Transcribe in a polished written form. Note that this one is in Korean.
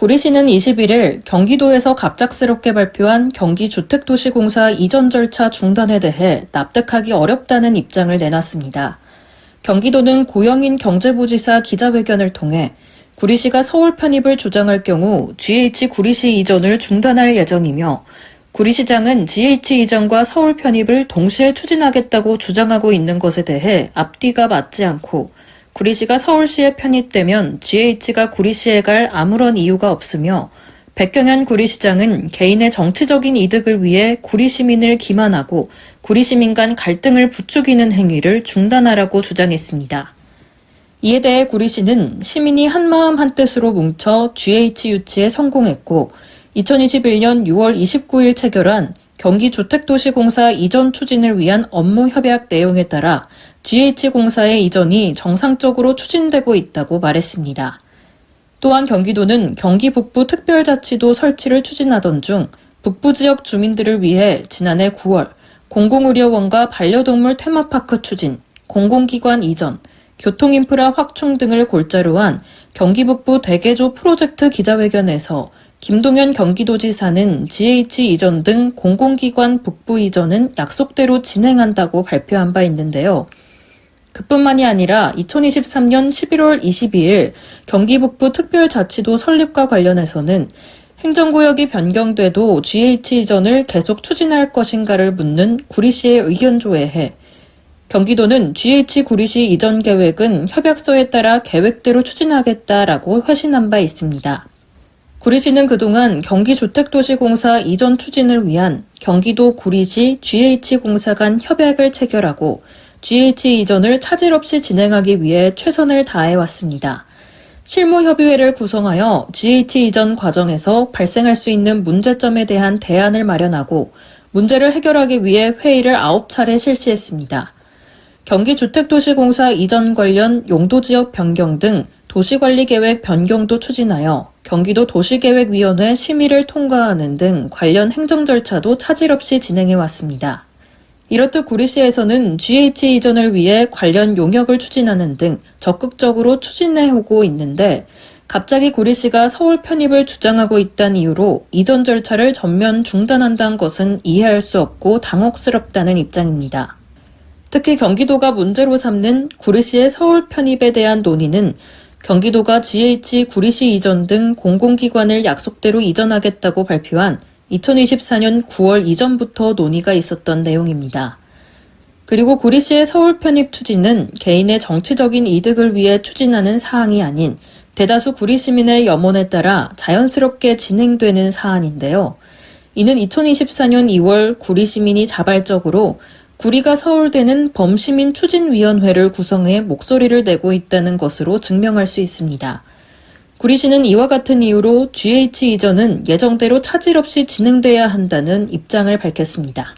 구리시는 21일 경기도에서 갑작스럽게 발표한 경기주택도시공사 이전 절차 중단에 대해 납득하기 어렵다는 입장을 내놨습니다. 경기도는 고영인 경제부지사 기자회견을 통해 구리시가 서울 편입을 주장할 경우 GH 구리시 이전을 중단할 예정이며 구리시장은 GH 이전과 서울 편입을 동시에 추진하겠다고 주장하고 있는 것에 대해 앞뒤가 맞지 않고 구리시가 서울시에 편입되면 GH가 구리시에 갈 아무런 이유가 없으며 백경현 구리시장은 개인의 정치적인 이득을 위해 구리시민을 기만하고 구리시민 간 갈등을 부추기는 행위를 중단하라고 주장했습니다. 이에 대해 구리시는 시민이 한마음 한뜻으로 뭉쳐 GH 유치에 성공했고 2021년 6월 29일 체결한 경기주택도시공사 이전 추진을 위한 업무 협약 내용에 따라 GH공사의 이전이 정상적으로 추진되고 있다고 말했습니다. 또한 경기도는 경기 북부 특별자치도 설치를 추진하던 중 북부 지역 주민들을 위해 지난해 9월 공공의료원과 반려동물 테마파크 추진, 공공기관 이전, 교통인프라 확충 등을 골자로 한 경기 북부 대개조 프로젝트 기자회견에서 김동연 경기도지사는 GH 이전 등 공공기관 북부 이전은 약속대로 진행한다고 발표한 바 있는데요. 그뿐만이 아니라 2023년 11월 22일 경기 북부 특별자치도 설립과 관련해서는 행정구역이 변경돼도 GH 이전을 계속 추진할 것인가를 묻는 구리시의 의견조회에 경기도는 GH 구리시 이전 계획은 협약서에 따라 계획대로 추진하겠다라고 회신한 바 있습니다. 구리시는 그동안 경기주택도시공사 이전 추진을 위한 경기도 구리시 GH공사 간 협약을 체결하고 GH 이전을 차질 없이 진행하기 위해 최선을 다해왔습니다. 실무협의회를 구성하여 GH 이전 과정에서 발생할 수 있는 문제점에 대한 대안을 마련하고 문제를 해결하기 위해 회의를 9차례 실시했습니다. 경기주택도시공사 이전 관련 용도지역 변경 등 도시관리계획 변경도 추진하여 경기도 도시계획위원회 심의를 통과하는 등 관련 행정 절차도 차질 없이 진행해왔습니다. 이렇듯 구리시에서는 GH 이전을 위해 관련 용역을 추진하는 등 적극적으로 추진해오고 있는데 갑자기 구리시가 서울 편입을 주장하고 있다는 이유로 이전 절차를 전면 중단한다는 것은 이해할 수 없고 당혹스럽다는 입장입니다. 특히 경기도가 문제로 삼는 구리시의 서울 편입에 대한 논의는 경기도가 GH 구리시 이전 등 공공기관을 약속대로 이전하겠다고 발표한 2024년 9월 이전부터 논의가 있었던 내용입니다. 그리고 구리시의 서울 편입 추진은 개인의 정치적인 이득을 위해 추진하는 사항이 아닌 대다수 구리 시민의 염원에 따라 자연스럽게 진행되는 사안인데요. 이는 2024년 2월 구리 시민이 자발적으로 구리가 서울대는 범시민 추진위원회를 구성해 목소리를 내고 있다는 것으로 증명할 수 있습니다. 구리시는 이와 같은 이유로 GH 이전은 예정대로 차질 없이 진행돼야 한다는 입장을 밝혔습니다.